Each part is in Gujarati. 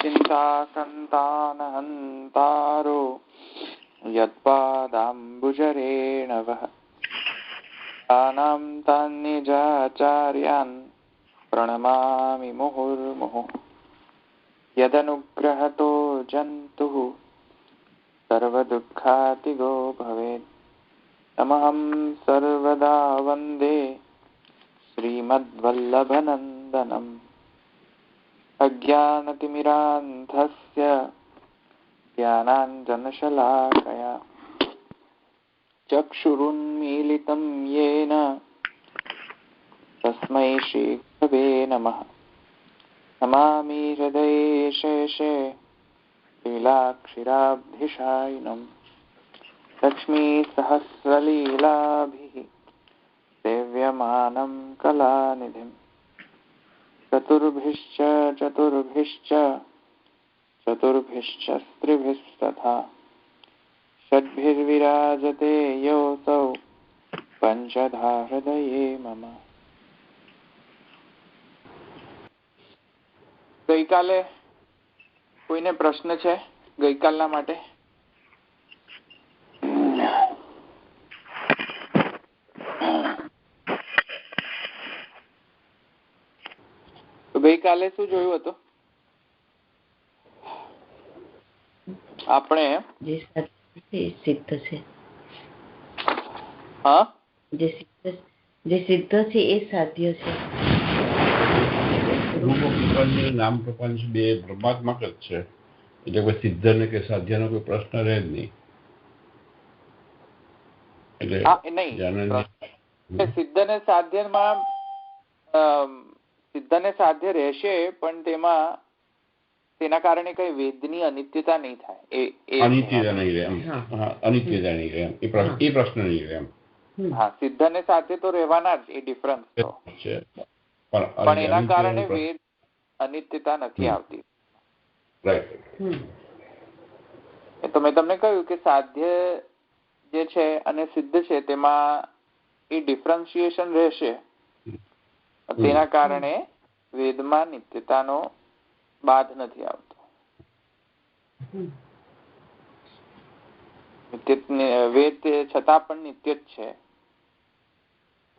चिन्ताकन्तानहन्तारो यत्पादाम्बुजरेणवः तानां तान्निजाचार्यान् प्रणमामि मुहुर्मुहुः यदनुग्रहतो जन्तुः सर्वदुःखातिगो भवेत् तमहं सर्वदा वन्दे श्रीमद्वल्लभनन्दनम् अज्ञानतिमिरान्धस्य ज्ञानाञ्जनशलाकया चक्षुरुन्मीलितं येन तस्मै श्रीगुरवे नमः। नमामि हृदये शेषे लीलाक्षिराब्धिशायिनं लक्ष्मीसहस्रलीलाभिः सेव्यमानं कलानिधिं चतुर्भिश्च स्त्रिभिस्तथा षड्भिर्विराजते योऽसौ पञ्चधा हृदये मम। ગઈકાલે કોઈને પ્રશ્ન છે ગઈકાલના માટે? ગઈકાલે શું જોયું હતું આપણે? સિદ્ધ છે. હા, જે સિદ્ધ છે એ સાધ્ય છે. રૂપ પ્રપંચ નામ પ્રપંચ બે બ્રહ્માત્મક જ છે, એટલે કોઈ સિદ્ધ ને કે સાધ્ય નો કોઈ પ્રશ્ન રહે જ નહીં. એટલે સિદ્ધ ને સાધ્યમાં સિદ્ધ ને સાધ્ય રહેશે, પણ તેના કારણે કઈ વેદની અનિત્યતા નહીં થાય. અનિત્યતા નહીં રહે, અનિત્યતા નહીં રહે, એ પ્રશ્ન નહીં રહે. હા, સિદ્ધ ને સાધ્ય તો રહેવાના જ, એ ડિફરન્સ છે, પણ એના કારણે વેદ અનિત્યતા નથી આવતી. તો મેં તમને કહ્યું કે સાધ્ય જે છે અને સિદ્ધ છે તેમાં એ ડિફરન્શિએશન રહેશે, તેના કારણે વેદમાં નિત્યતાનો બાદ નથી આવતો. વેદ છતાં પણ નિત્ય જ છે.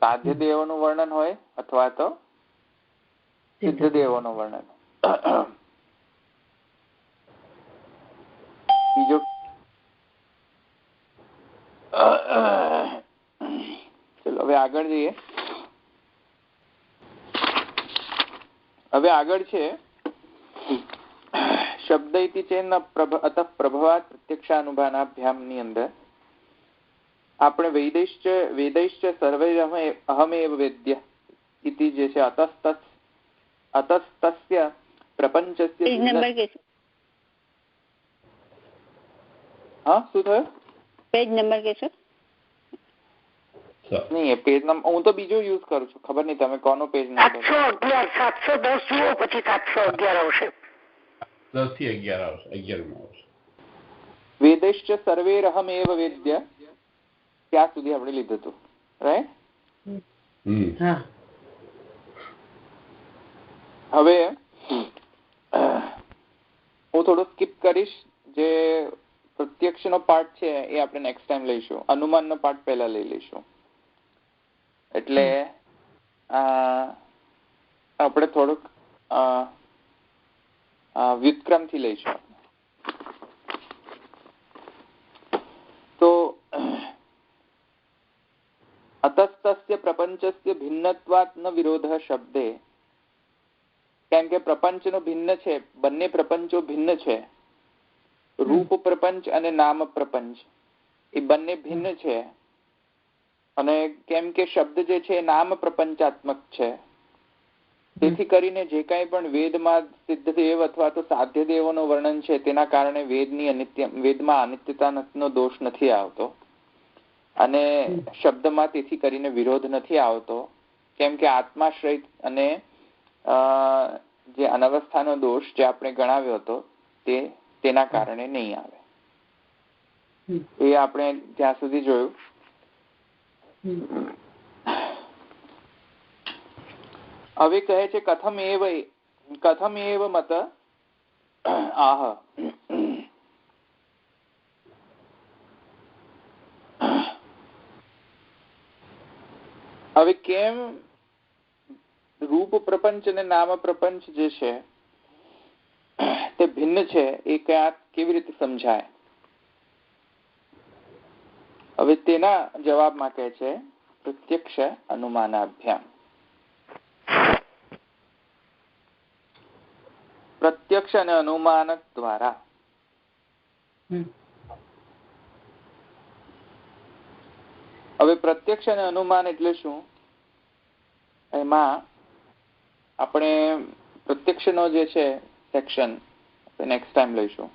સાધ્ય દેવોનું વર્ણન હોય અથવા તો સિદ્ધ દેવોનું વર્ણન. બીજો ચલો હવે આગળ જઈએ. હવે આગળ છે શબ્દ ઇતિ ચેન અતઃ પ્રભવાત પ્રત્યક્ષાનુભાનાભ્યામ ની અંદર આપણે વેદૈશ્ચ સર્વે અહમેવ વેદ્ય ઇતિ જે છે અતસ્તસ્ય પ્રપંચસ્ય. હા, શું થયું? પેજ નંબર કહેશો? નહીં, પેજ નંબર હું તો બીજું યુઝ કરું છું, ખબર નહીં તમે કોનો પેજ નંબર. 710 જુઓ, પછી 711 આવશે. 10 થી 11 આવશે, 11 આવશે. વેદૈશ્ચ સર્વેરહમેવ વેદ્ય, ત્યાં સુધી આપણે લીધું હતું, રાઈટ? હવે હું થોડું સ્કીપ કરીશ. જે પ્રત્યક્ષ નો પાર્ટ છે એ આપણે નેક્સ્ટ ટાઈમ લઈશું. અનુમાન નો પાર્ટ પહેલા લઈ લઈશું. એટલે આપણે થોડુંક વ્યુત્ક્રમથી લઈશું. તો અતસ્તસ્ય પ્રપંચસ્ય ભિન્નત્વાત ન વિરોધ શબ્દે, કેમ કે પ્રપંચનો ભિન્ન છે, બંને પ્રપંચો ભિન્ન છે. રૂપ પ્રપંચ અને નામ પ્રપંચ એ બંને ભિન્ન છે. અને કેમ કે શબ્દ જે છે નામ પ્રપંચાત્મક છે, તેથી કરીને જે કાંઈ પણ વેદમાં સિદ્ધ દેવ અથવા તો સાધ્ય દેવોનું વર્ણન છે તેના કારણે વેદમાં અનિત્યતાનો દોષ નથી આવતો, અને શબ્દમાં તેથી કરીને વિરોધ નથી આવતો, કેમ કે આત્માશ્રય અને જે અનવસ્થાનો દોષ જે આપણે ગણાવ્યો હતો તેના કારણે નહીં આવે. એ આપણે ત્યાં સુધી જોયું. હવે કહે છે કથમ એવ મત આહ હવે કેમ રૂપ પ્રપંચ અને નામ પ્રપંચ જે છે તે ભિન્ન છે એ કેવી રીતે સમજાય? હવે તેના જવાબમાં કહે છે પ્રત્યક્ષ અનુમાનાભ્યામ. પ્રત્યક્ષ અને અનુમાન દ્વારા હવે પ્રત્યક્ષ અને અનુમાન એટલે શું? એમાં આપણે પ્રત્યક્ષનો જે છે સેક્શન નેક્સ્ટ ટાઈમ લઈશું.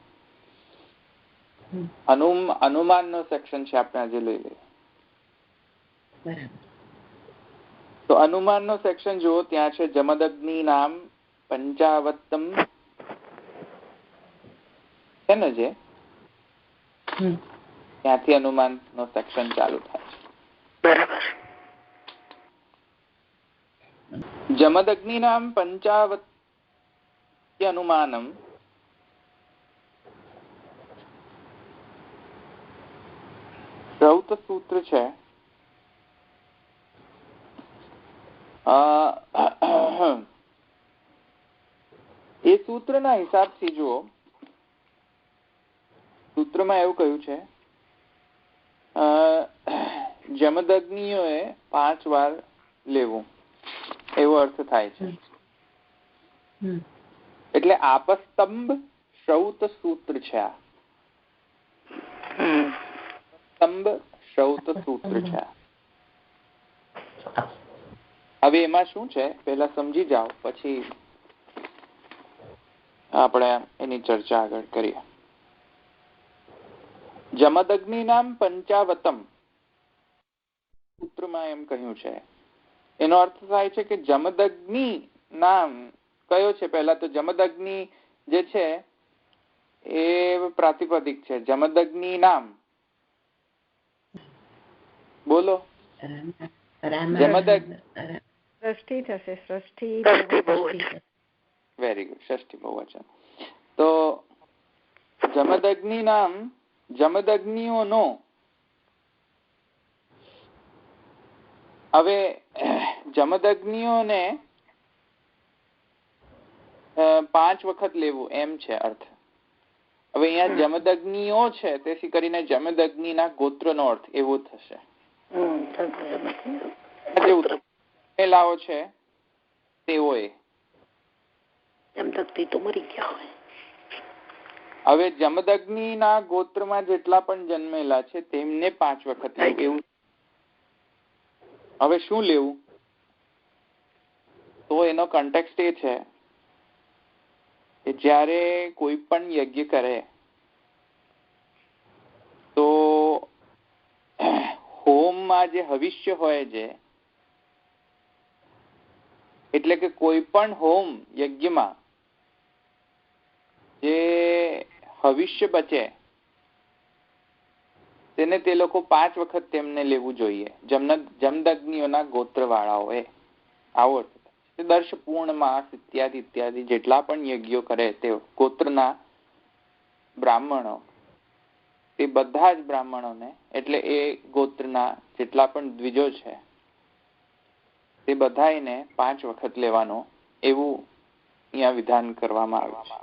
અનુમાનનો સેક્શન છે આપણે આજે લઈ લઈએ. તો અનુમાનનો સેક્શન જુઓ, ત્યાં છે જમદગ્નિ નામ પંચાવત્તમ છે ને, જે ત્યાંથી અનુમાનનો સેક્શન ચાલુ થાય છે. બરાબર. જમદગ્નિ નામ પંચાવત્ય અનુમાનમ શ્રૌત સૂત્ર છે. એ સૂત્રના હિસાબથી જુઓ, સૂત્રમાં એવું કહ્યું છે જમદગ્નિઓએ 5 વાર લેવું, એવો અર્થ થાય છે. એટલે આપસ્તંભ શ્રૌત સૂત્ર છે. આ સ્તંભ શ્રૌત સૂત્ર છે. હવે એમાં શું છે પહેલા સમજી જાઓ, પછી આપણે એની ચર્ચા આગળ કરીએ. જમદગ્નિ નામ પંચાવતમ સૂત્રમાં એમ કહ્યું છે, એનો અર્થ થાય છે કે જમદગ્નિ નામ કયો છે? પહેલા તો જમદગ્નિ જે છે એ પ્રાતિપદિક છે. જમદગ્નિ નામ બોલો. ષષ્ઠી થશે. ષષ્ઠી વેરી ગુડ, ષષ્ઠી બહુવચન. તો જમદગ્નિ નામ જમદગ્નિઓનો. હવે જમદગ્નિઓને 5 વખત લેવું એમ છે અર્થ. હવે અહીંયા જમદગ્નિઓ છે, તેથી કરીને જમદગ્નિના ગોત્રનો અર્થ એવો થશે. લાવો છે તેઓએ જમદગ્નિ તો મરી ગયા હોય. હવે જમદગ્નિના ગોત્રમાં જેટલા પણ જન્મેલા છે તેમને 5 વખત એવું. હવે શું લેવું? તો એનો કોન્ટેક્સ્ટ એ છે કે જ્યારે કોઈ પણ યજ્ઞ કરે તો હોમમાં જે હવિષ્ય હોય છે, એટલે કે કોઈ પણ હોમ યજ્ઞમાં જે હવિષ્ય બચે તેને તે લોકો 5 વખત તેમને લેવું જોઈએ. જમદગ્નિઓના ગોત્રવાળાઓએ. આવો દર્શ પૂર્ણ માસ ઇત્યાદિ ઇત્યાદિ જેટલા પણ યજ્ઞો કરે તે ગોત્રના બ્રાહ્મણો, તે બધા જ બ્રાહ્મણોને, એટલે એ ગોત્રના જેટલા પણ દ્વિજો છે તે બધાને 5 વખત લેવાનો, એવું અહીંયા વિધાન કરવામાં આવ્યું છે.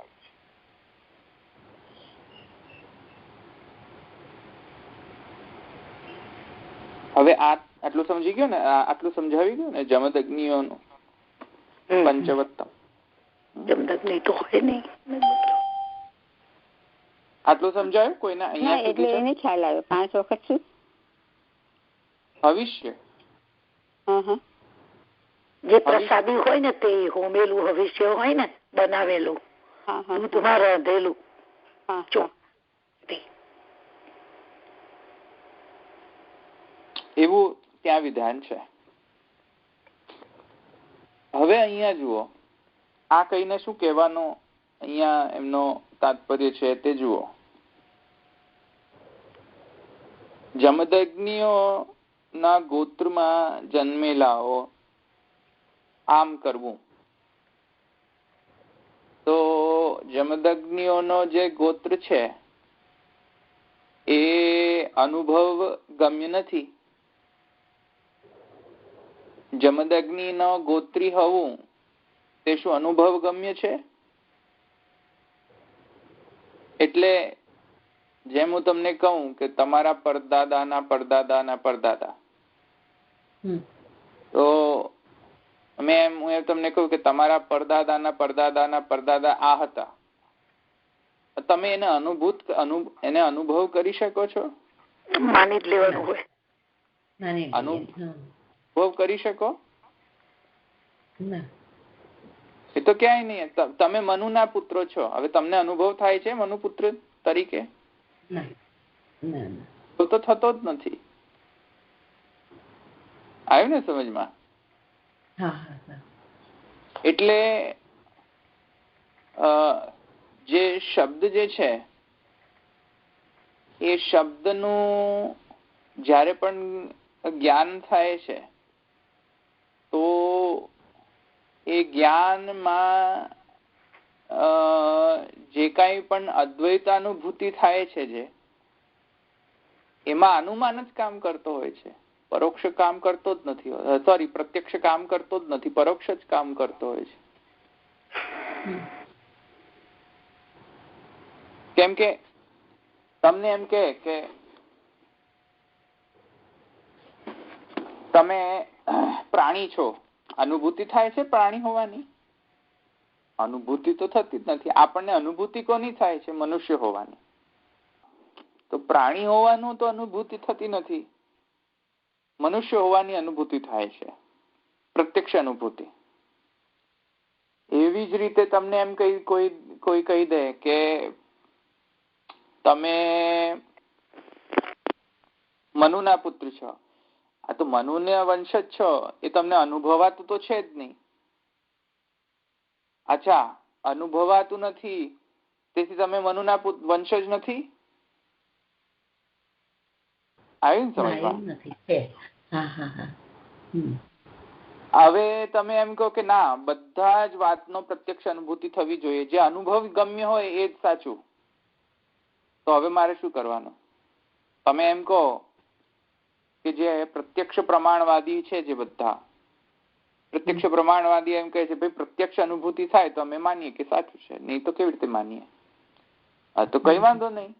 હવે આટલું સમજી ગયો ને? આટલું સમજાવી ગયું ને જમદગ્નિઓનું પંચવત્તમ? જમદગ્નિ તો હોય નહીં. આટલું સમજાયું કોઈને? અહીંયા એટલે એને ખ્યાલ આવ્યો 5 વખત શું ભવિષ્ય જે પ્રસાદી હોય ને તે હોમેલું ભવિષ્ય હોય ને, બનાવેલું દૂધમાં રાંધેલું. એવું ત્યાં વિધાન છે. હવે અહીંયા જુઓ, આ કહીને શું કહેવાનો અહીંયા એમનો તાત્પર્ય છે તે જુઓ. જમદગ્નિઓના ગોત્રમાં જન્મેલાઓ આમ કરવું. તો જમદગ્નિઓનો જે ગોત્ર છે એ અનુભવ ગમ્ય નથી. જમદગ્નિનો ગોત્રી હોવું તે શું અનુભવ ગમ્ય છે? એટલે જેમ હું તમને કહું કે તમારા પરદાદાના પરદાદાના પરદાદા, તો હું તમને કહું કે તમારા પરદાદાના પરદાદાના પરદાદા આ હતા, તમે એને અનુભવ કરી શકો છો? માની જ લેવાનું હોય. અનુભવ કરી શકો? એ તો ક્યાંય નહીં. તમે મનુના પુત્રો છો, હવે તમને અનુભવ થાય છે મનુ પુત્ર તરીકે? તો થતો જ નથી. આવ્યું ને સમજમાં? એટલે જે શબ્દ જે છે એ શબ્દનું જ્યારે પણ જ્ઞાન થાય છે તો એ જ્ઞાનમાં જે કાંઈ પણ અદ્વૈતાનુભૂતિ થાય છે જે એમાં અનુમાન જ કામ કરતો હોય છે, પરોક્ષ કામ કરતો જ નથી. પ્રત્યક્ષ કામ કરતો જ નથી, પરોક્ષ જ કામ કરતો હોય છે. કેમ કે તમને એમ કે તમે પ્રાણી છો, અનુભૂતિ થાય છે પ્રાણી હોવાની? અનુભૂતિ તો થતી જ નથી. આપણને અનુભૂતિ કોની થાય છે? મનુષ્ય હોવાની. તો પ્રાણી હોવાનું તો અનુભૂતિ થતી નથી, મનુષ્ય હોવાની અનુભૂતિ થાય છે, પ્રત્યક્ષ અનુભૂતિ. એવી જ રીતે તમને એમ કોઈ કહી દે કે તમે મનુના પુત્ર છો, આ તો મનુના વંશજ છો, એ તમને અનુભવાતું તો છે જ નહીં. અચ્છા, અનુભવાતું નથી તેથી તમે મનુના વંશજ નથી? આવ્યું સમજમાં? હવે તમે એમ કહો કે ના, બધા જ વાતનો પ્રત્યક્ષ અનુભૂતિ થવી જોઈએ, જે અનુભવ ગમ્ય હોય એ જ સાચું. તો હવે મારે શું કરવાનું? તમે એમ કહો કે જે પ્રત્યક્ષ પ્રમાણવાદી છે, જે બધા પ્રત્યક્ષ પ્રમાણવાદી એમ કહે છે ભાઈ પ્રત્યક્ષ અનુભૂતિ થાય તો અમે માનીએ કે સાચું છે, નહીં તો કેવી રીતે માનીએ? હા, તો કઈ વાંધો નહીં.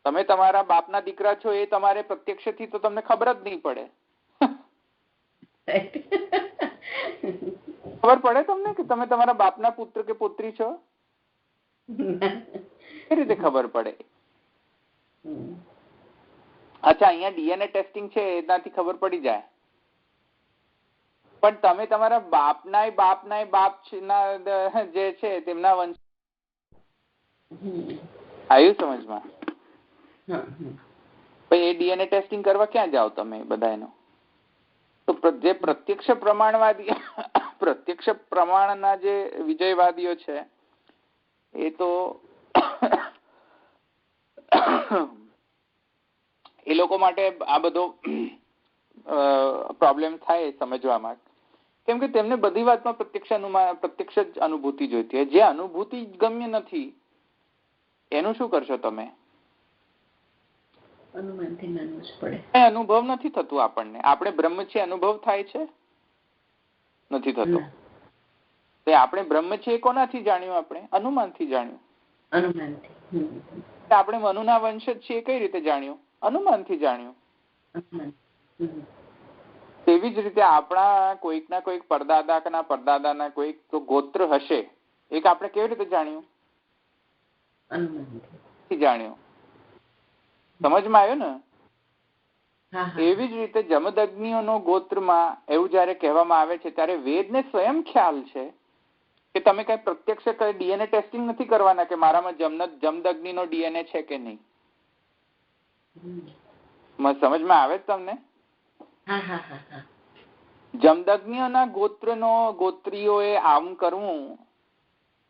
તમે તમારા બાપના દીકરા છો, એ તમારે પ્રત્યક્ષથી તો તમને ખબર જ નહીં પડે. ખબર પડે તમને કે તમે તમારા બાપના પુત્ર કે પુત્રી છો? કઈ રીતે ખબર પડે? અચ્છા, અહીંયા ડીએનએ ટેસ્ટિંગ છે એનાથી ખબર પડી જાય, પણ તમે તમારા બાપના બાપ જે છે તેમના વંશ આવ્યું સમજમાં? એ ડીએનએ ટેસ્ટિંગ કરવા ક્યાં જાઓ તમે બધા? એનો તો જે પ્રત્યક્ષ પ્રમાણવાદી, પ્રત્યક્ષ પ્રમાણના જે વિજયવાદીઓ છે એ તો એ લોકો માટે આ બધો પ્રોબ્લેમ થાય સમજવામાં, કેમ કે તેમને બધી વાતમાં પ્રત્યક્ષ જ અનુભૂતિ જોઈતી હોય. જે અનુભૂતિ ગમ્ય નથી એનું શું કરશો તમે? અનુમાનથી માનવું જ પડે. અનુભવ નથી થતું આપણને. આપણે બ્રહ્મ છે અનુભવ થાય છે? નથી થતો. આપણે બ્રહ્મ છે કોનાથી જાણ્યું? આપણે અનુમાનથી જાણ્યું. અનુમાનથી. આપણે મનુના વંશજ છીએ કઈ રીતે જાણ્યું? અનુમાનથી જાણ્યું. તેવી જ રીતે આપણા કોઈકના કોઈક પરદાદાના પરદાદાના કોઈક તો ગોત્ર હશે, એક આપણે કેવી રીતે જાણ્યું? અનુમાનથી જાણ્યું. સમજમાં આવ્યું ને? એવી જ રીતે જમદગ્નિઓનો ગોત્રમાં એવું જયારે કહેવામાં આવે છે ત્યારે વેદને સ્વયં ખ્યાલ છે કે તમે કઈ પ્રત્યક્ષ કઈ ડીએનએ ટેસ્ટિંગ નથી કરવાના કે મારામાં જમદગ્નિનો ડીએનએ છે કે નહીં. સમજમાં આવે જ તમને? જમદગ્નિઓના ગોત્રીઓએ આમ કરવું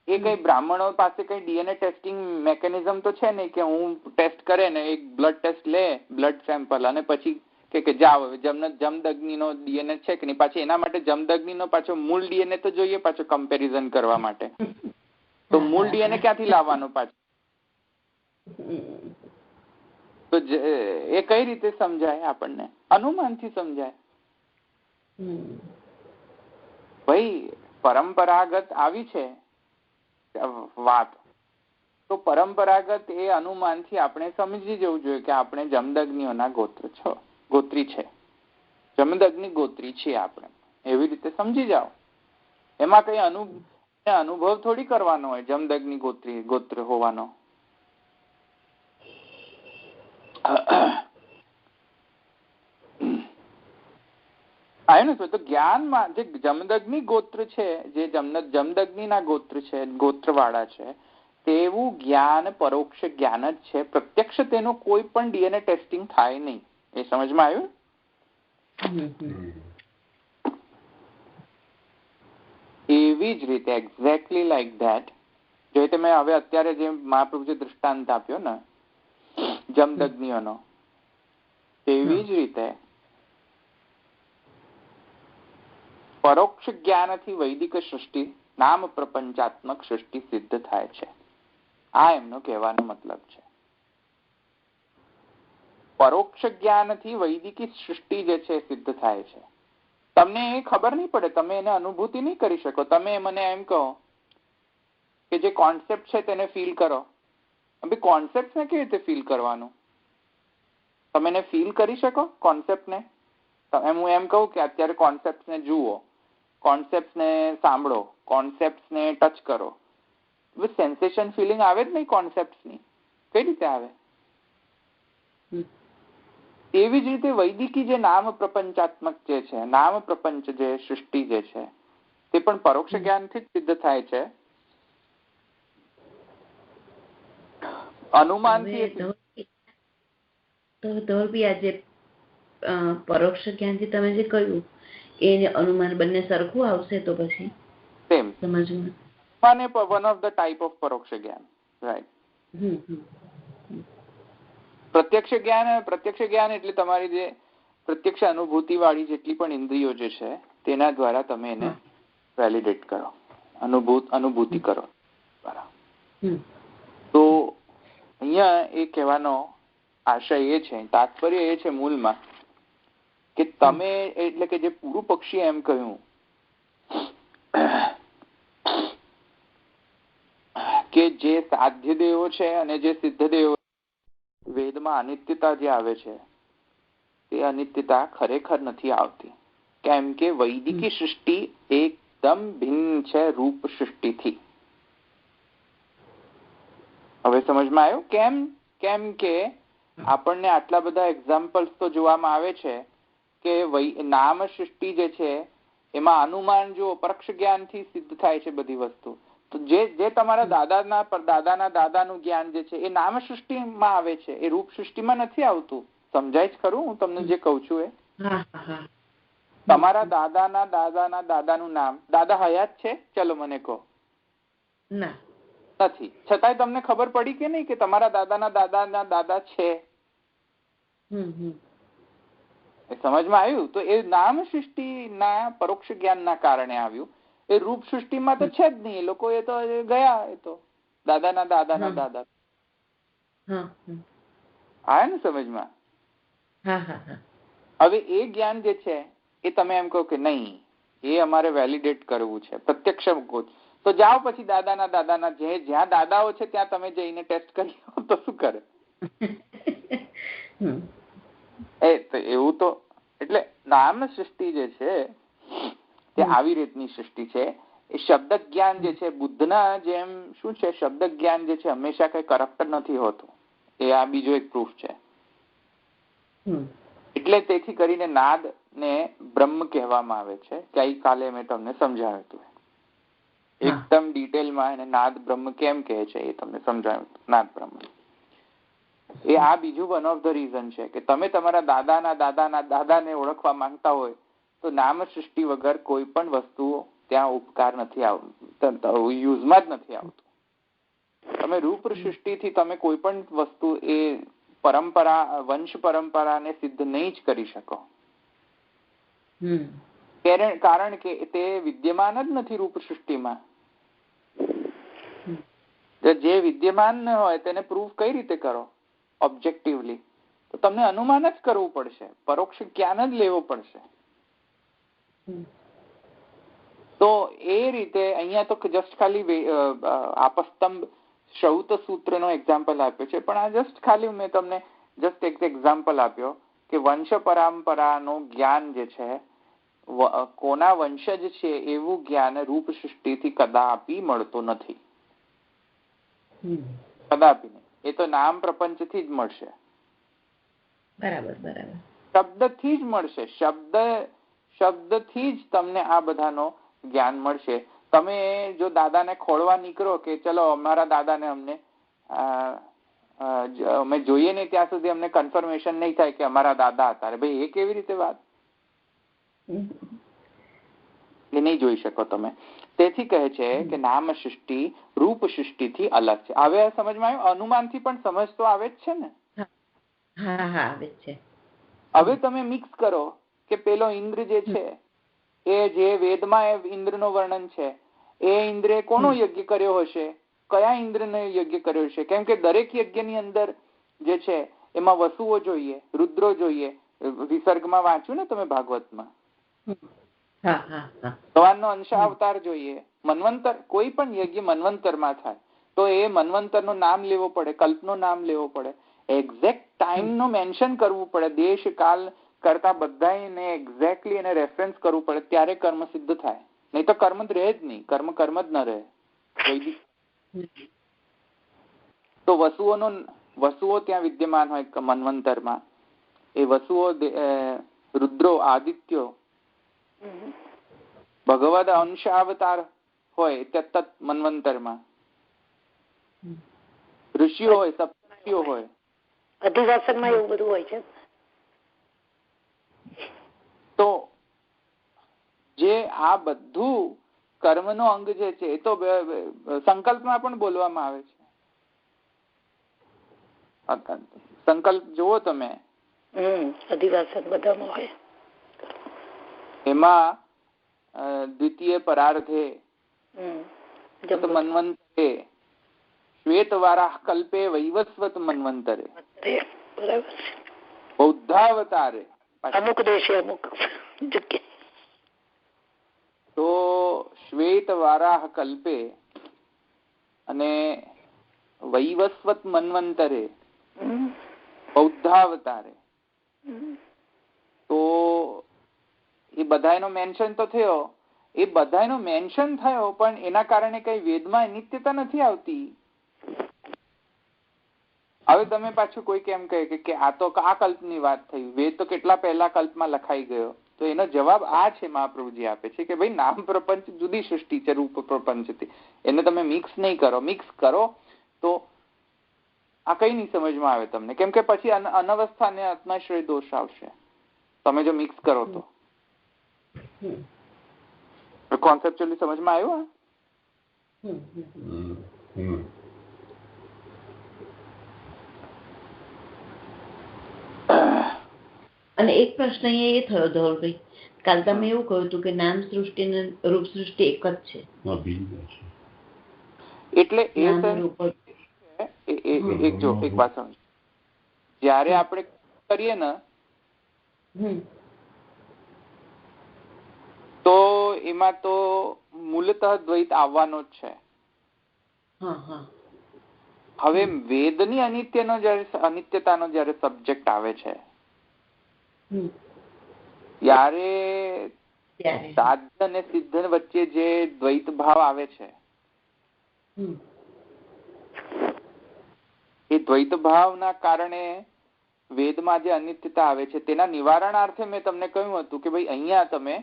એ કઈ બ્રાહ્મણો પાસે કઈ ડીએનએ ટેસ્ટિંગ મેકેનિઝમ તો છે નહીં કે હું ટેસ્ટ કરે ને એક બ્લડ ટેસ્ટ લે, બ્લડ સેમ્પલ, અને પછી કે જાઓ જમદગ્નિનો ડીએનએ છે કે નહીં. પાછી એના માટે જમદગ્નિનો પાછો મૂળ ડીએનએ તો જોઈએ પાછો કમ્પેરિઝન કરવા માટે. તો મૂળ ડીએનએ ક્યાંથી લાવવાનો પાછો? તો એ કઈ રીતે સમજાય આપણને? અનુમાનથી સમજાય. ભાઈ પરંપરાગત આવી છે વાત, તો પરંપરાગત એ અનુમાનથી આપણે સમજી જવું જોઈએ કે આપણે જમદગ્નિઓના ગોત્રી છે, જમદગ્નિ ગોત્રી છીએ આપણે, એવી રીતે સમજી જાઓ. એમાં કઈ અનુભવ થોડી કરવાનો હોય જમદગ્નિ ગોત્ર હોવાનો. આવ્યું ને? તો જ્ઞાનમાં જે જમદગ્નિ ગોત્ર છે, જે જમદગ્નિના ગોત્ર છે, ગોત્રવાળા છે, તેવું જ્ઞાન પરોક્ષ જ્ઞાન જ છે. પ્રત્યક્ષ તેનું કોઈ પણ ડીએનએ ટેસ્ટિંગ થાય નહીં. એ સમજમાં આવ્યું? એવી જ રીતે એક્ઝેક્ટલી લાઈક ધેટ, જો તમે હવે અત્યારે જે મહાપ્રભુજી દૃષ્ટાંત આપ્યો ને જમદગ્નિઓનો, તેવી જ રીતે પરોક્ષ જ્ઞાનથી વૈદિક સૃષ્ટિ નામ પ્રપંચાત્મક સૃષ્ટિ સિદ્ધ થાય છે. આ એમનો કહેવાનો મતલબ છે. પરોક્ષ જ્ઞાનથી વૈદિકી સૃષ્ટિ જે છે સિદ્ધ થાય છે. તમને એ ખબર નહીં પડે, તમે એને અનુભૂતિ નહીં કરી શકો. તમે મને એમ કહો કે જે કોન્સેપ્ટ છે તેને ફીલ કરો. કોન્સેપ્ટને કેવી રીતે ફીલ કરવાનું? તમે એને ફીલ કરી શકો કોન્સેપ્ટને? હું એમ કહું કે અત્યારે કોન્સેપ્ટને જુઓ, કોન્સેપ્ટને સાંભળો, કોન્સેપ્ટને ટચ કરો, સેન્સેશન ફિલિંગ આવે જ નહીં કોન્સેપ્ટની. કઈ રીતે આવે? એવી જ રીતે વૈદિકી જે નામ પ્રપંચાત્મક જે છે, નામ પ્રપંચ જે સૃષ્ટિ જે છે, તે પણ પરોક્ષ જ્ઞાનથી જ સિદ્ધ થાય છે. અનુમાનથી. તો બી આજે પરોક્ષ જ્ઞાનથી તમે જે કહ્યું એને અનુમાન બંને સરખું આવશે તો પછી સેમ સમજમાં. One of the type of પરોક્ષ જ્ઞાન, રાઈટ. પ્રત્યક્ષ જ્ઞાન એટલે તમારી જે પ્રત્યક્ષ અનુભૂતિ વાળી જેટલી પણ ઇન્દ્રિયો જે છે તેના દ્વારા તમે એને વેલિડેટ કરો, અનુભૂતિ કરો. તો અહીંયા એ કહેવાનો આશય એ છે, તાત્પર્ય એ છે મૂળમાં કે તમે એટલે કે જે પૂર્વ પક્ષી એમ કહ્યું કે જે સાધ્ય દેવો છે અને જે સિદ્ધ દેવો, વેદમાં અનિત્યતા જે આવે છે તે અનિત્યતા ખરેખર નથી આવતી. કેમ કે વૈદિકી સૃષ્ટિ એકદમ ભિન્ન છે રૂપ સૃષ્ટિથી. હવે સમજમાં આવ્યું? કેમ કે આપણને આટલા બધા એક્ઝામ્પલ્સ તો જોવામાં આવે છે કે નામ સૃષ્ટિ જે છે એમાં અનુમાન જો પરોક્ષ જ્ઞાનથી સિદ્ધ થાય છે બધી વસ્તુ. તો જે તમારા દાદાનું જ્ઞાન જે છે એ નામ સૃષ્ટિમાં આવે છે, એ રૂપ સૃષ્ટિમાં નથી આવતું. સમજાય જ ખરું હું તમને જે કઉ છું એ? તમારા દાદાનું નામ, દાદા હયાત છે? ચલો મને કહો. નથી. છતાંય તમને ખબર પડી કે નહીં કે તમારા દાદાના દાદા છે? સમજમાં આવ્યું? તો એ નામ સૃષ્ટિના પરોક્ષ જ્ઞાનના કારણે આવ્યું. એ રૂપ સૃષ્ટિમાં તો છે જ નહીં. એ લોકો એ તો ગયા, એ તો દાદાના દાદા. આવે ને સમજમાં? હવે એ જ્ઞાન જે છે એ તમે એમ કહો કે નહીં, એ અમારે વેલિડેટ કરવું છે, પ્રત્યક્ષ. તો જાઓ પછી દાદાના જ્યાં દાદાઓ છે ત્યાં તમે જઈને ટેસ્ટ કરી તો શું કરે? એવું તો એટલે નામ સૃષ્ટિ જે છે તે આવી રીતની સૃષ્ટિ છે. એ શબ્દ જ્ઞાન જે છે બુદ્ધના જેમ શું છે, શબ્દ જ્ઞાન જે છે હંમેશા કઈ કરપ્ટ નથી હોતું. એ આ બીજો એક પ્રૂફ છે. એટલે તેથી કરીને નાદ ને બ્રહ્મ કહેવામાં આવે છે. ગઈકાલે મેં તમને સમજાવ્યું હતું એકદમ ડિટેલમાં. એને નાદ બ્રહ્મ કેમ કહે છે એ તમને સમજાવ્યું. નાદ બ્રહ્મ એ આ બીજું વન ઓફ ધ રીઝન છે કે તમે તમારા દાદાને ઓળખવા માંગતા હોય તો નામ સૃષ્ટિ વગર કોઈ પણ વસ્તુ ત્યાં ઉપકાર નથી આવતું, યુઝમાં જ નથી આવતું. તમે રૂપ સૃષ્ટિથી તમે કોઈ પણ વસ્તુ એ પરંપરા, વંશ પરંપરાને સિદ્ધ નહીં જ કરી શકો. કારણ કે તે વિદ્યમાન જ નથી રૂપ સૃષ્ટિમાં. જે વિદ્યમાન ન હોય તેને પ્રૂફ કઈ રીતે કરો ઓબ્જેક્ટિવલી? તો તમને અનુમાન જ કરવું પડશે, પરોક્ષ જ્ઞાન જ લેવો પડશે. તો એ રીતે અહીંયા તો જસ્ટ ખાલી આપસ્તંભ શ્રૌત સૂત્રનો એક્ઝામ્પલ આપ્યો છે, પણ આ જસ્ટ ખાલી મેં તમને જસ્ટ એક એક્ઝામ્પલ આપ્યો કે વંશ પરંપરાનું જ્ઞાન જે છે, કોના વંશજ છે એવું જ્ઞાન રૂપ સૃષ્ટિથી કદાપી મળતું નથી, કદાપી નહીં. એ તો નામ પ્રપંચથી જ મળશે, બરાબર બરાબર, શબ્દથી જ મળશે. શબ્દથી જ તમને આ બધાનો જ્ઞાન મળશે. તમે જો દાદાને ખોળવા નીકળો કે ચલો અમારા દાદાને અમને અમે જોઈએ નહીં ત્યાં સુધી અમને કન્ફર્મેશન નહીં થાય કે અમારા દાદા હતા, ભાઈ એ કેવી રીતે વાત? એ નહીં જોઈ શકો તમે. તેથી કહે છે કે નામ સૃષ્ટિ રૂપ સૃષ્ટિથી અલગ છે. હવે સમજમાં આવ્યું? અનુમાનથી પણ સમજ તો આવે જ છે ને? હા હા આવે છે. હવે તમે મિક્સ કરો કે પેલો ઇન્દ્ર જે છે એ જે વેદમાં ઇન્દ્રનો વર્ણન છે, એ ઇન્દ્રે કોનો યજ્ઞ કર્યો હશે, કયા ઇન્દ્રનો યજ્ઞ કર્યો હશે? કેમ કે દરેક યજ્ઞની અંદર જે છે એમાં વસુઓ જોઈએ, રુદ્રો જોઈએ. વિસર્ગમાં વાંચ્યું ને તમે ભાગવતમાં, ભગવાનનો અંશાવતાર જોઈએ. મન્વંતર, કોઈ પણ યજ્ઞ મન્વંતરમાં થાય તો એ મન્વંતરનું નામ લેવો પડે, કલ્પનું નામ લેવો પડે, એક્ઝેક્ટ ટાઈમનો મેન્શન કરવું પડે, દેશ કાલ કરતા બધાને એક્ઝેક્ટલી એને રેફરન્સ કરવું પડે, ત્યારે કર્મ સિદ્ધ થાય. નહીં તો કર્મ જ રહે જ નહીં, કર્મ જ ન રહે. તો વસુઓ ત્યાં વિદ્યમાન હોય મન્વંતરમાં. એ વસુઓ રુદ્રો, આદિત્યો, ભગવદ અંશ અવતાર હોય તત્ત મન્વંતરમાં. ઋષિઓ હોય, સપ્તર્ષિઓ હોય, અધિવાસનમાં એવું બધું હોય છે. તો જે આ બધું કર્મનો અંગ જે છે એ તો સંકલ્પમાં પણ બોલવામાં આવે છે. સંકલ્પ જુઓ તમે, અધિવાસન બધામાં હોય. એમાં દ્વિતીય પરાર્ધે મન્વંતરે શ્વેત વારાહ કલ્પે વૈવસ્વત મન્વંતરે બૌદ્ધાવતારે, અમુક દેશે અમુક જગ્યાએ તો શ્વેત વારાહ કલ્પે અને વૈવસ્વત મન્વંતરે બૌદ્ધાવતારે. તો એ બધાનો મેન્શન તો થયો, એ બધાનો મેન્શન થયો, પણ એના કારણે કઈ વેદમાં નિત્યતા નથી આવતી. હવે તમે પાછું કોઈ કેમ કહે કે આ તો આ કલ્પની વાત થઈ, વેદ તો કેટલા પહેલા કલ્પમાં લખાઈ ગયો. તો એનો જવાબ આ છે, મહાપ્રભુજી આપે છે કે ભાઈ નામ પ્રપંચ જુદી સૃષ્ટિ છે રૂપ પ્રપંચથી, એને તમે મિક્સ નહીં કરો. મિક્સ કરો તો આ કઈ નહીં સમજમાં આવે તમને, કેમ કે પછી અનવસ્થા અને આત્માશ્રય દોષ આવશે તમે જો મિક્સ કરો તો. કોન્સેપ્ચ્યુઅલી સમજમાં આવ્યું? અને એક પ્રશ્ન અહીંયા એ થયો ધવલભાઈ, કાલ તમે એવું કહ્યું હતું કે નામ સૃષ્ટિ અને રૂપ સૃષ્ટિ એક જ છે. એટલે એક વાત સમજ, જયારે આપણે કરીએ ને તો એમાં તો મૂળતઃ દ્વૈત આવવાનો જ છે. હવે વેદની અનિત્યતાનો જયારે સબ્જેક્ટ આવે છે ત્યારે સાધ્ય અને સિદ્ધ વચ્ચે જે દ્વૈત ભાવ આવે છે, એ દ્વૈત ભાવના કારણે વેદમાં જે અનિત્યતા આવે છે તેના નિવારણાર્થે મેં તમને કહ્યું હતું કે ભાઈ અહીંયા તમે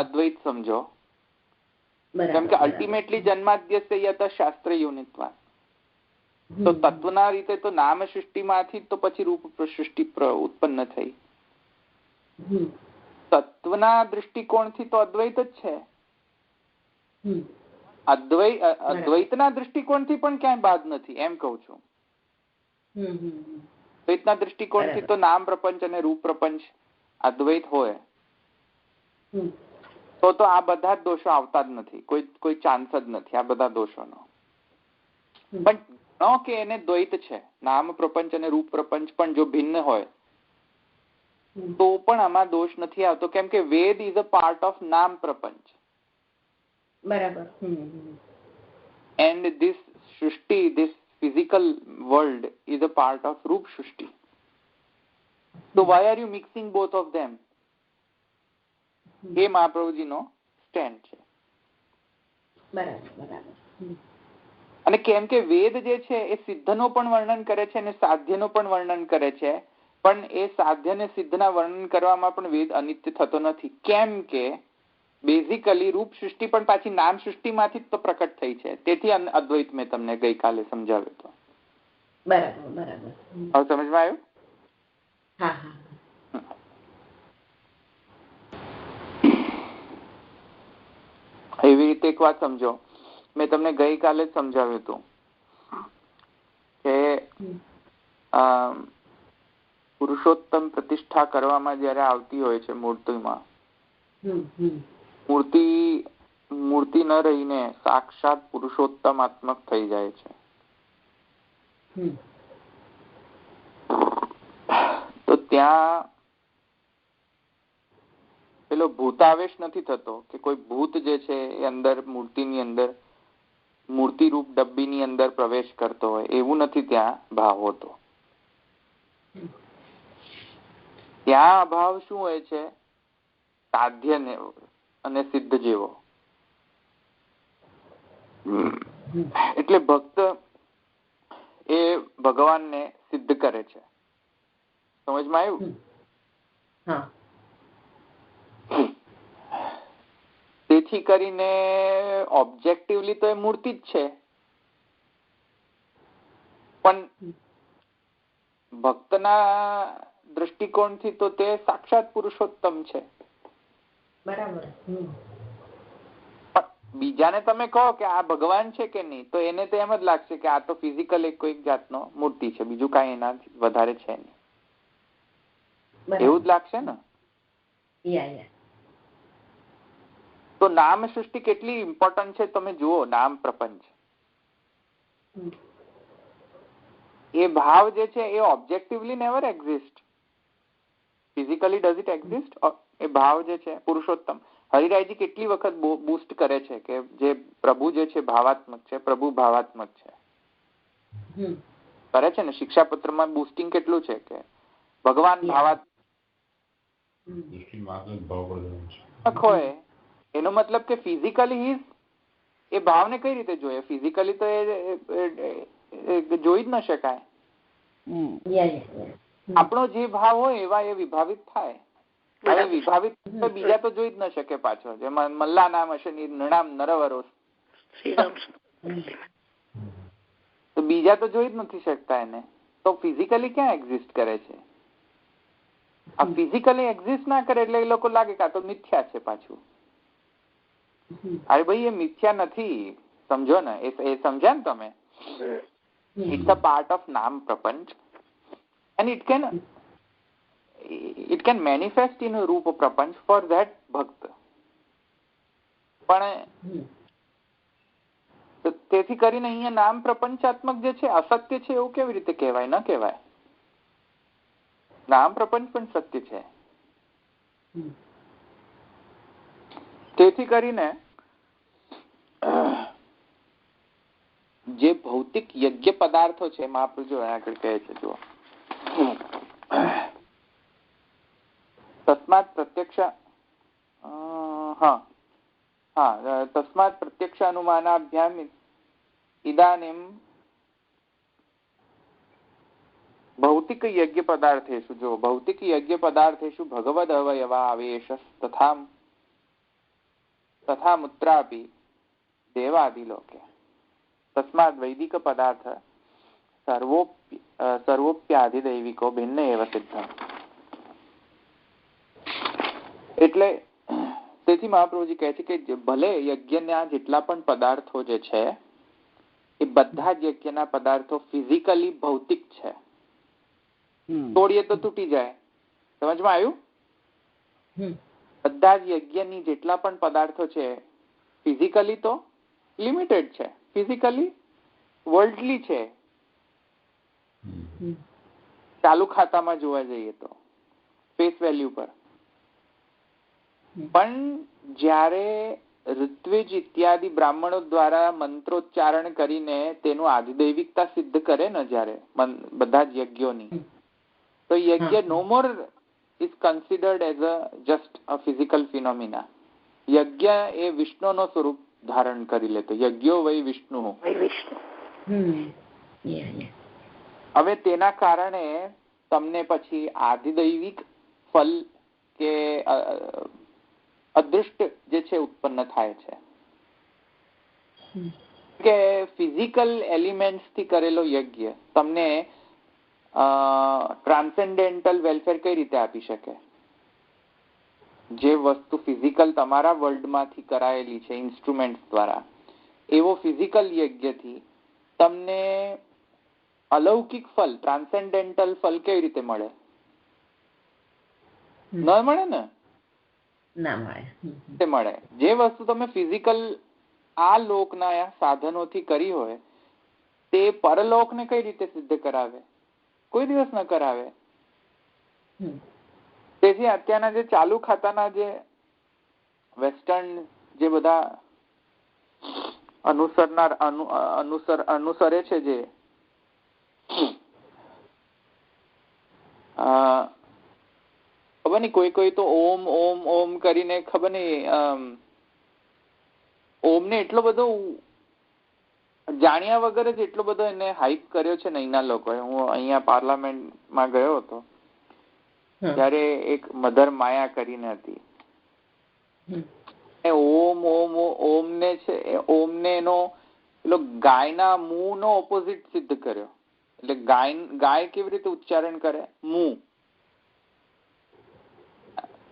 અદ્વૈત સમજો, કેમ કે અલ્ટિમેટલી જન્માદ્યસ્ય યત શાસ્ત્ર યોનિત્વા. તો તત્વના રીતે તો નામ સૃષ્ટિમાંથી તો પછી રૂપ સૃષ્ટિ ઉત્પન્ન થઈ. તત્વના દૃષ્ટિકોણથી તો અદ્વૈત જ છે. અદ્વૈતના દૃષ્ટિકોણથી પણ ક્યાંય બાદ નથી એમ કઉ છું. દ્વૈતના દૃષ્ટિકોણથી તો નામ પ્રપંચ અને રૂપ પ્રપંચ અદ્વૈત હોય, તો આ બધા જ દોષો આવતા જ નથી, કોઈ ચાન્સ જ નથી આ બધા દોષોનો. પણ ન કે એને દ્વૈત છે, નામ પ્રપંચ અને રૂપ પ્રપંચ પણ જો ભિન્ન હોય તો પણ આમાં દોષ નથી આવતો, કેમ કે વેદ ઇઝ અ પાર્ટ ઓફ નામ પ્રપંચ. બરાબર. એન્ડ ધીસ સૃષ્ટિ, this physical world is a part of Roop Shrishti. So why are you mixing both of them? એ મહાપ્રભુજીનો સ્ટેન્ડ છે. અને કેમ કે વેદ જે છે એ સિદ્ધનો પણ વર્ણન કરે છે અને સાધ્યનો પણ વર્ણન કરે છે, પણ એ સાધ્ય ને સિદ્ધના વર્ણન કરવામાં પણ વેદ અનિત્ય થતો નથી. કેમ કે બેઝિકલી રૂપ સૃષ્ટિ પણ પાછી નામ સૃષ્ટિમાંથી જ તો પ્રકટ થઈ છે. તેથી અદ્વૈત મેં તમને ગઈકાલે સમજાવ્યો હતો. બરાબર. હવે સમજમાં આવ્યું? હા. એવી રીતે એક વાત સમજો, મેં તમને ગઈકાલે જ સમજાવ્યું હતું કે પુરુષોત્તમ પ્રતિષ્ઠા કરવામાં જયારે આવતી હોય છે મૂર્તિમાં, મૂર્તિ ન રહીને સાક્ષાત પુરુષોત્તમાત્મક થઈ જાય છે. તો ત્યાં પેલો ભૂતાવેશ નથી થતો કે કોઈ ભૂત જે છે એ અંદર મૂર્તિની અંદર મૂર્તિ રૂપ ડબ્બીની અંદર પ્રવેશ કરતો હોય, એવું નથી ત્યાં ભાવ હોતો. ત્યાં અભાવ શું હોય છે? સાધ્ય અને સિદ્ધ જેવો. એટલે ભક્ત એ ભગવાનને સિદ્ધ કરે છે. સમજમાં આવ્યું? તેથી કરીને ઓબ્જેક્ટિવલી તો એ મૂર્તિ જ છે, પણ ભક્તના દ્રષ્ટિકોણથી તો તે સાક્ષાત પુરુષોત્તમ છે. બરાબર. બીજાને તમે કહો કે આ ભગવાન છે કે નહીં, તો એને તો એમ જ લાગશે કે આ તો ફિઝિકલ કોઈક જાતનો મૂર્તિ છે, બીજું કઈ એના વધારે છે નહીં, એવું જ લાગશે ને. તો નામ સૃષ્ટિ કેટલી ઇમ્પોર્ટન્ટ છે તમે જુઓ. નામ પ્રપંચ એ ભાવ જે છે એ objectively never exist. Physically does it exist? એ ભાવ જે છે પુરુષોત્તમ હરિરાયજી કેટલી વખત બૂસ્ટ કરે છે કે જે પ્રભુ જે છે ભાવાત્મક છે, પ્રભુ ભાવાત્મક છે, કરે છે ને. શિક્ષાપત્રમાં બૂસ્ટિંગ કેટલું છે કે ભગવાન ભાવાત્મક હોય. એનો મતલબ કે ફિઝિકલી એ ભાવને કઈ રીતે જોઈએ? ફિઝિકલી તો એ જોઈ જ ન શકાય. આપણો જે ભાવ હોય એવા એ વિભાવિત થાય. હવે વિભાવિત બીજા તો જોઈ જ ન શકે પાછો. જેમાં મલ્લા નામ હશે નૃણામ નરવરો, તો બીજા તો જોઈ જ નથી શકતા એને. તો ફિઝિકલી ક્યાં એક્ઝિસ્ટ કરે છે? આ ફિઝિકલી એક્ઝિસ્ટ ના કરે એટલે એ લોકો લાગે કે આ તો મિથ્યા છે પાછું. અરે ભાઈ એ મિથ્યા નથી, સમજો ને. એ સમજ્યા ને તમે? ઇટ્સ અ પાર્ટ ઓફ નામ પ્રપંચ and it can manifest in a રૂપ પ્રપંચ for that ભક્ત. પણ તેથી કરીને અહીંયા નામ પ્રપંચાત્મક જે છે અસત્ય છે એવું કેવી રીતે કહેવાય? ન કહેવાય. નામ પ્રપંચ પણ સત્ય છે. તેથી કરીને જે ભૌતિક યજ્ઞ પદાર્થો છે મહાપ્રભુ જો આગળ કહે છે, જુઓ, તસ્માત પ્રત્યક્ષ તસ્માત પ્રત્યક્ષ અનુમાનાભ્યામ ઇદાનીમ ભૌતિક યજ્ઞ પદાર્થેષુ, જો ભૌતિક યજ્ઞ પદાર્થેષુ ભગવદ અવયવા આવેશ તથા મુત્રાપી દેવાદિલોકે તસ્માદ વૈદિક પદાર્થ સર્વોપ્યાધિદૈવિકો ભિન્ન એવ સિદ્ધ. એટલે તેથી મહાપ્રભુજી કહે છે કે ભલે યજ્ઞના જેટલા પણ પદાર્થો જે છે એ બધા જ યજ્ઞના પદાર્થો ફિઝિકલી ભૌતિક છે. તોડીએ તો તૂટી જાય. સમજમાં આવ્યું? બધા જ યજ્ઞની જેટલા પણ પદાર્થો છે ફિઝિકલી તો લિમિટેડ છે, ફિઝિકલી વર્લ્ડલી છે ચાલુ ખાતામાં જોવા જઈએ તો ફેસ વેલ્યુ પર. પણ જ્યારે ઋત્વિજ ઇત્યાદિ બ્રાહ્મણો દ્વારા મંત્રોચ્ચારણ કરીને તેનું આધિદૈવિકતા સિદ્ધ કરે ને જ્યારે બધા જ યજ્ઞોની, તો યજ્ઞ નો મોર is considered as a just a physical phenomena. યજ્ઞ એ વિષ્ણુનો સ્વરૂપ ધારણ કરી લેતો, યજ્ઞો વૈ વિષ્ણુ. હવે તેના કારણે તમને પછી આધિદૈવિક ફલ કે અદૃષ્ટ જે છે ઉત્પન્ન થાય છે કે ફિઝિકલ એલિમેન્ટ્સ થી કરેલો યજ્ઞ તમને ટ્રાન્સેન્ડેન્ટલ વેલફેર કઈ રીતે આપી શકે? જે વસ્તુ ફિઝિકલ તમારા વર્લ્ડમાંથી કરાયેલી છે ઇન્સ્ટ્રુમેન્ટ દ્વારા, એવો ફિઝિકલ યજ્ઞથી તમને અલૌકિક ફલ, ટ્રાન્સેન્ડેન્ટલ ફલ કેવી રીતે મળે? ન મળે ને, ના મળે. જે વસ્તુ તમે ફિઝિકલ આ લોકના સાધનોથી કરી હોય તે પરલોકને કઈ રીતે સિદ્ધ કરાવે? કોઈ દિવસ ન કરાવે. તેથી અત્યારના જે ચાલુ ખાતાના જે વેસ્ટર્ન જે બધા અનુસરે છે, જે ખબર નઈ કોઈ તો ઓમ ઓમ ઓમ કરીને ખબર નઈ ઓમ ને એટલો બધો જાણ્યા વગર જ એટલો બધો એને હાઈપ કર્યો છે ને અહીંના લોકોએ. હું અહીંયા પાર્લામેન્ટમાં ગયો હતો ત્યારે એક મધર માયા કરીને હતી, ઓમ ઓમ ઓમ ને છે, ઓમ ને એનો પેલો ગાયના મું નો ઓપોઝિટ સિદ્ધ કર્યો. એટલે ગાય કેવી રીતે ઉચ્ચારણ કરે? મું,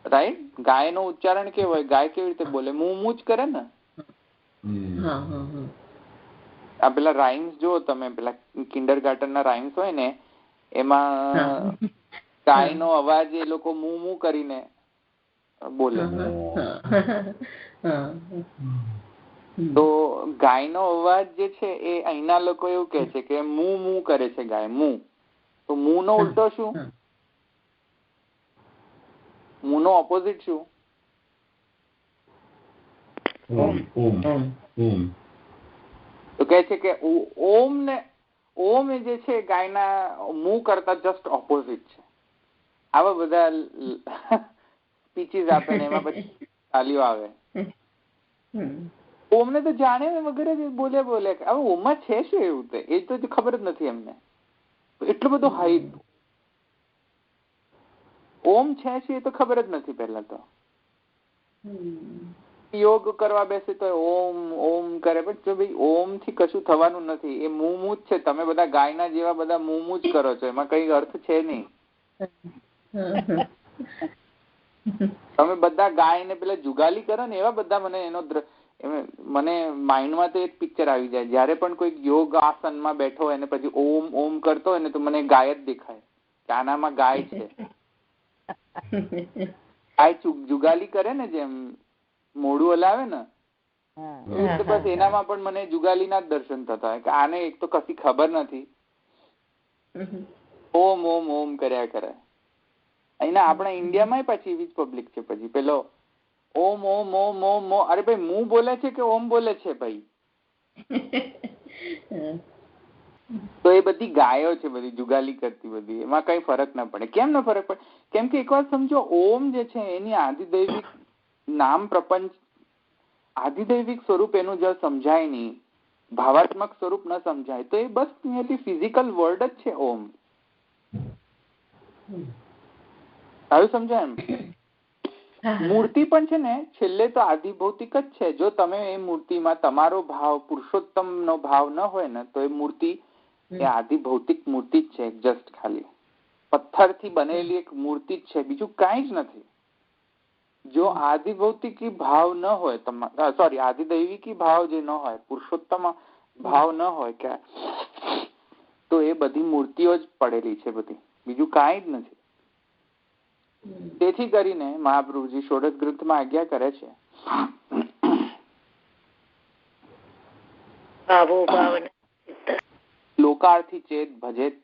રાઈટ? ગાય નું ઉચ્ચારણ કેવું હોય? ગાય કેવી રીતે બોલે? મું મું જ કરે ને. આ પેલા રાઇમ્સ જુઓ તમે, પેલા કિન્ડરગાર્ટન ના રાઇમ્સ હોય ને એમાં ગાય નો અવાજ એ લોકો મું મું કરીને બોલે. તો ગાય નો અવાજ જે છે એ અહીંના લોકો એવું કે છે કે મું મું કરે છે ગાય, મું. તો મું નો ઉલટો શું? મું નો ઓપોઝિટ શું? તો કે છે કે ઓમ ને ઓમ જે છે ગાયના મું કરતા જસ્ટ ઓપોઝિટ છે. આવા બધા સ્પીચીસ આપે ને એમાં પછી તાલીઓ આવે. ઓમ ને તો જાણે વગર જ બોલે હવે ઓમમાં છે શું એવું? એ તો ખબર જ નથી એમને. એટલું બધું હાઈ ઓમ છે શું એ તો ખબર જ નથી. પહેલા તો યોગ કરવા બેસે તો ઓમ ઓમ કરે, પણ જો ભાઈ ઓમ થી કશું થવાનું નથી. એ મું મું જ છે. તમે બધા ગાયના જેવા બધા મું મું જ કરો છો, એમાં કઈ અર્થ છે નહીં. તમે બધા ગાય ને પેલા જુગાલી કરો ને એવા બધા મને માઇન્ડમાં તો એક પિક્ચર આવી જાય. જયારે પણ કોઈ યોગ આસનમાં બેઠો હોય ને પછી ઓમ ઓમ કરતો હોય ને તો મને ગાય જ દેખાય કે આનામાં ગાય છે. ગાય જુગાલી કરે ને, જેમ મોઢું હલાવે ને, બસ એનામાં પણ મને જુગાલીના જ દર્શન થતા હોય કે આને એક તો કશી ખબર નથી, ઓમ ઓમ ઓમ કર્યા કરે. અહીંના આપણા ઇન્ડિયામાં પછી એવી જ પબ્લિક છે. પછી પેલો ઓમ ઓમ ઓમ ઓમ, અરે ભાઈ મું બોલે છે કે ઓમ બોલે છે ભાઈ? તો એ બધી ગાયો છે, બધી જુગાલી કરતી બધી. એમાં કઈ ફરક ના પડે. કેમ ના ફરક પડે? કેમ કે એક વાત સમજો, ઓમ જે છે એની આધિદૈવિક નામ પ્રપંચ, આધિદૈવિક સ્વરૂપ એનું જો સમજાય નહીં, ભાવાત્મક સ્વરૂપ ન સમજાય તો એ બસ ફિઝિકલ વર્ડ જ છે ઓમ. સારું સમજાય એમ? મૂર્તિ પણ છે ને છેલ્લે તો આધિભૌતિક જ છે. જો તમે એ મૂર્તિમાં તમારો ભાવ, પુરુષોત્તમ નો ભાવ ન હોય ને તો એ મૂર્તિ એ આધિભૌતિક મૂર્તિ જ છે. જસ્ટ ખાલી પથ્થરથી બનેલી એક મૂર્તિ જ છે, બીજું કાંઈ જ નથી. જો આધિભૌતિકી ભાવ ન હોય તમારા, આધિદૈવિકી ભાવ જે ન હોય, પુરુષોત્તમ ભાવ ન હોય કે, તો એ બધી મૂર્તિઓ જ પડેલી છે બધી, બીજું કાંઈ જ નથી. તેથી કરીને મહાપ્રભુજી ષોડશ ગ્રંથમાં આજ્ઞા કરે છે લોકાર્થી ચેત ભજેત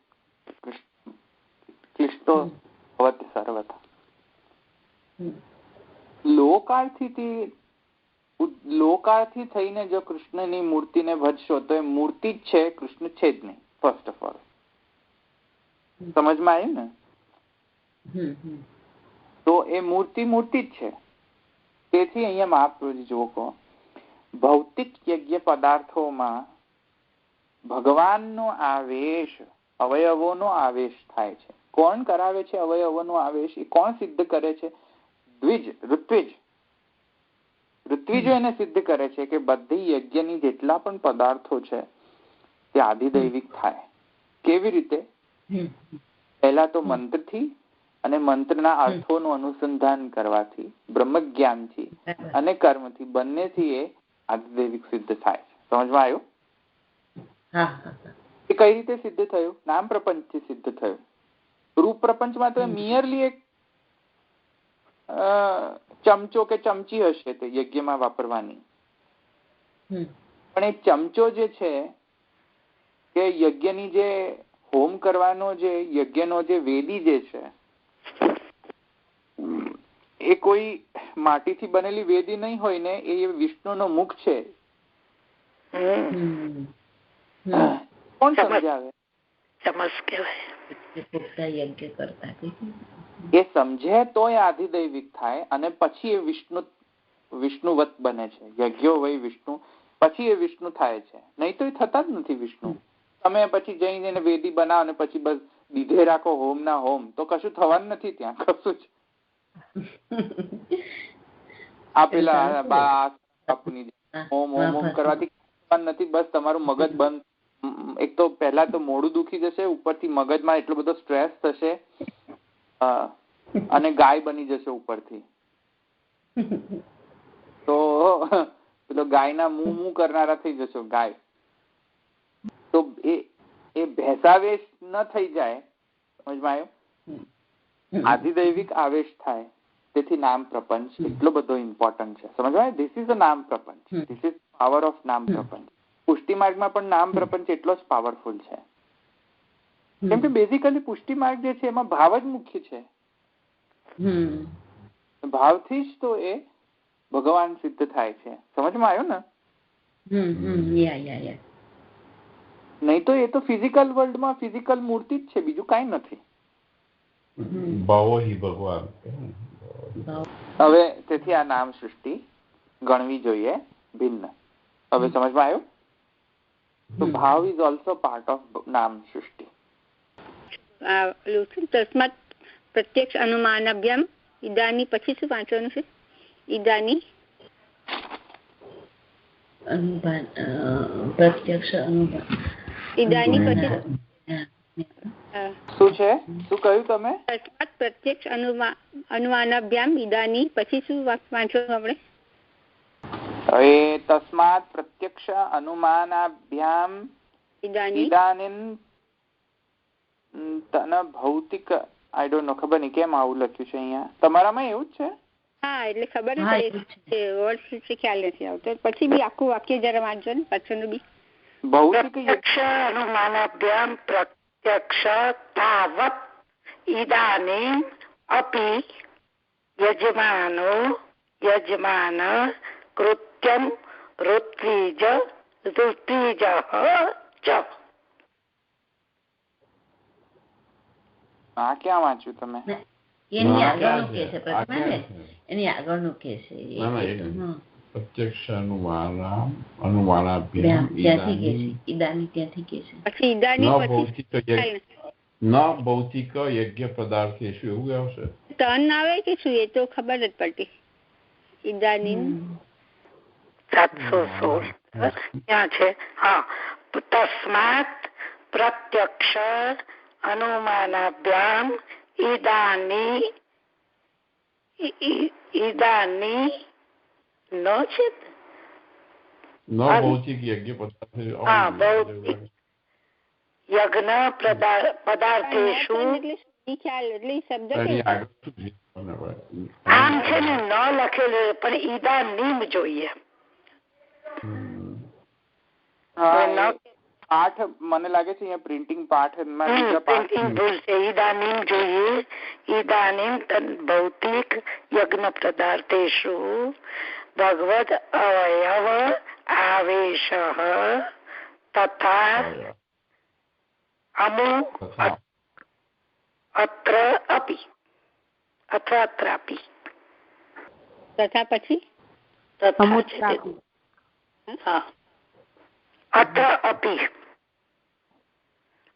ક્લિષ્ટો ભવતિ સર્વથા. લોકાર્થી થઈને જો કૃષ્ણની મૂર્તિને ભજશો તો એ મૂર્તિ જ છે, કૃષ્ણ છે જ નહીં. ફર્સ્ટ ઓફ ઓલ સમજમાં આવ્યું ને? તો એ મૂર્તિ જ છે. તેથી અહીંયા મહાપ્રભુજી જુઓ કહો, ભૌતિક યજ્ઞ પદાર્થોમાં ભગવાનનો આવેશ, અવયવોનો આવેશ થાય છે. કોણ કરાવે છે અવયવોનો આવેશ? એ કોણ સિદ્ધ કરે છે? ઋત્વિજો એને સિદ્ધ કરે છે કે બધી યજ્ઞની જેટલા પણ પદાર્થો છે તે આધિદૈવિક થાય. કેવી રીતે? પહેલા તો મંત્રથી અને મંત્રના અર્થોનું અનુસંધાન કરવાથી, બ્રહ્મજ્ઞાનથી અને કર્મથી, બંનેથી એ આધિદૈવિક સિદ્ધ થાય છે. સમજમાં આવ્યું? એ કઈ રીતે સિદ્ધ થયું? નામ પ્રપંચથી સિદ્ધ થયું. રૂપ પ્રપંચમાં તો મિયરલી એક ચમચો કે ચમચી હશે તે યજ્ઞમાં વાપરવાની, પણ એ ચમચો જે છે કે યજ્ઞની જે હોમ કરવાનો જે યજ્ઞનો જે વેદી જે છે એ કોઈ માટીથી બનેલી વેદી નહીં હોય ને, એ વિષ્ણુનો મુખ છે. કોણ સમજાવે? એ સમજે તો એ આધિદૈવિક થાય અને પછી એ વિષ્ણુવત બને છે. યજ્ઞો વય વિષ્ણુ, પછી એ વિષ્ણુ થાય છે. નહીં તો એ થતા જ નથી વિષ્ણુ. તમે પછી જઈને વેદી બનાવો અને પછી બસ દીધે રાખો હોમ ના હોમ, તો કશું થવાનું નથી ત્યાં, કશું જ. આપેલા બાપુની હોમ હોમ હોમ કરવાથી નથી. બસ તમારું મગજ બંધ. એક તો પહેલા તો મોડું દુખી જશે, ઉપરથી મગજમાં એટલો બધો સ્ટ્રેસ થશે અને ગાય બની જશે ઉપરથી. તો પેલો ગાયના મું કરનારા થઈ જશો ગાય. તો એ ભેસાવેશ ન થઈ જાય. સમજમાં આવ્યું? આધિદૈવિક આવેશ થાય. તેથી નામ પ્રપંચ એટલો બધો ઇમ્પોર્ટન્ટ છે. સમજવાય? ધીસ ઇઝ અ નામ પ્રપંચ. ધીસ ઇઝ પાવર ઓફ નામ પ્રપંચ. પુષ્ટિ માર્ગમાં પણ નામ પ્રપંચ એટલો જ પાવરફુલ છે. કેમ કે બેઝિકલી પુષ્ટિ માર્ગ જે છે એમાં ભાવ જ મુખ્ય છે. ભાવથી જ તો એ ભગવાન સિદ્ધ થાય છે. સમજમાં આવ્યું ને? નહીં તો એ તો ફિઝિકલ વર્લ્ડમાં ફિઝિકલ મૂર્તિ જ છે, બીજું કઈ નથી. ભાવો હિ ભગવાન. હવે તેથી આ નામ સૃષ્ટિ ગણવી જોઈએ ભિન્ન. હવે સમજમાં આવ્યું? તો ભાવ ઇઝ ઓલ્સો પાર્ટ ઓફ નામ સૃષ્ટિ. તસ્માત પ્રત્યક્ષ અનુમાનાભ્યામ ઈદાની પછી શું વાંચવાનું છે? ઈદાની પ્રત્યક્ષ અનુમાન. ઈદાની પછી શું છે? શું કહ્યું તમે? તસ્માત પ્રત્યક્ષ અનુમાનાભ્યામ ઈદાની પછી શું વાંચવાનું આપણે? હવે તસ્માત પ્રત્યક્ષ અનુમાનાભ્યામ ઇદાનીન તન ભૌતિક. આઈ ડોન્ટ નો, ખબર નહીં કેમ આવું લખ્યું છે અહીંયા. તમારામાં એવું જ છે? હા, એટલે ખબર છે, વર્ડ ખ્યાલ નથી આવતો. પછી બી આખું વાક્ય જરા વાંચો ને પાછળનું બી. ભૌતિક અનુમાનાભ્યામ પ્રત્યક્ષ તાવત ઇદાનીમ અપી યજમાન કૃત્યમ ઋત્વિજ ચ. હા, ક્યાં વાંચ્યું તમે? એની આગળનું કે છે પ્રતિમા, એની આગળનું કે છે પ્રત્યક્ષ અનુમાનાભ્યામ ત્યાંથી કે છે. ઈદાની ત્યાંથી કે છે. પછી ઈદાની પછી ન ભૌતિક યજ્ઞ પદાર્થ શું એવું આવશે? તન આવે કે શું એ તો ખબર જ પડતી. ઈદાની 716 ત્યાં છે. હા, તસ્માત પ્રત્યક્ષ અનુમાનાભ્યામ ઈદાની ન છે ન ભૌતિક યજ્ઞ પદાર્થ. હા, ભૌતિક યજ્ઞ પદાર્થેષુ. આમ છે ને ન લખેલું પણ ઈદાનીમ જોઈએ. પાઠ મને લાગે છે અહીંયા પ્રિન્ટિંગ પાઠ પ્રિન્ટિંગ ભૂલ છે. ઈદાનીમ જોઈએ. ઈદાનીમ ભૌતિક યજ્ઞ પદાર્થેષુ ભગવદ અવયવ આવેશ તથા અમુ અત્ર અપી અથવા અત્રાપી તથા પછી અત્ર અપી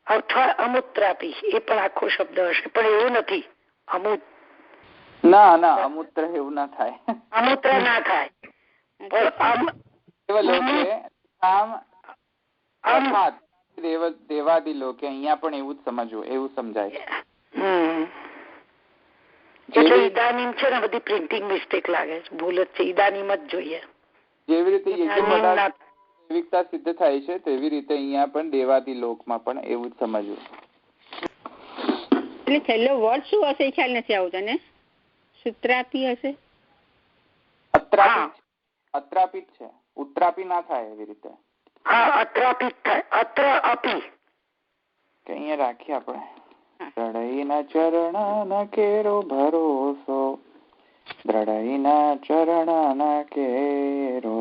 અથવા અમૂત્રાપી એ પણ આખો શબ્દ હશે પણ એવું નથી. ના અમૂત્ર એવું ના થાય. અમૂત્ર ના થાય. દેવાદી લોકે અહીંયા પણ એવું જ સમજવું, એવું સમજાય. એટલે ઈદાનીમ છે ને બધી પ્રિન્ટિંગ મિસ્ટેક લાગે છે, ભૂલ જ છે. ઈદાનીમ જ જોઈએ. જેવી રીતે જૈવિકતા સિદ્ધ થાય છે તેવી રીતે અહીંયા પણ દેવાદી લોકમાં પણ એવું જ સમજવું. એટલે છેલ્લો વર્ડ શું હશે એ ખ્યાલ નથી આવતો ને. સૂત્રાપી હશે. અત્રાપિત છે, ઉત્રાપી ના થાય એવી રીતે. હા અત્રાપિત થાય. અત્ર અપી કે અહીંયા રાખીએ આપણે. દ્રઢઈના ચરણના કેરો ભરોસો, દ્રઢઈના ચરણના કેરો,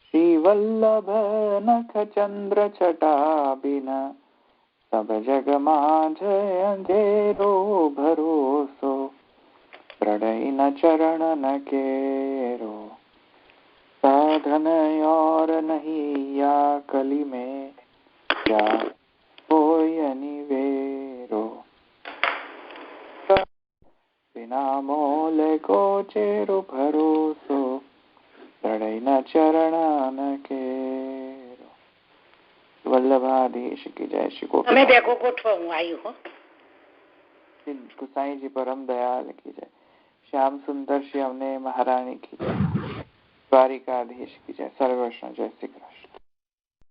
શ્રી વલ્લભ નખ ચંદ્ર છટાબિના, સબ જગમાં જય અંધેરો ભરોસો, દ્રઢઈના ચરણના કેરો, साधन और नहीं या कली में क्या कोई अनिवेरो, बिना मोल गोचेरो भरोસો, દ્રઢઈના ચરણ કેરો. વલ્લભાધીશ કી જય. શ્રી તમે દેખો ગોઠવા હું આવ્યું હો. ગુસાઈજી પરમ દયાલ કી જય. શ્યામ સુંદર શ્રી અમને મહારાણી કી જય. દ્વારિકાધીશ કી જય. સર્વર્ષણ જય શ્રી કૃષ્ણ.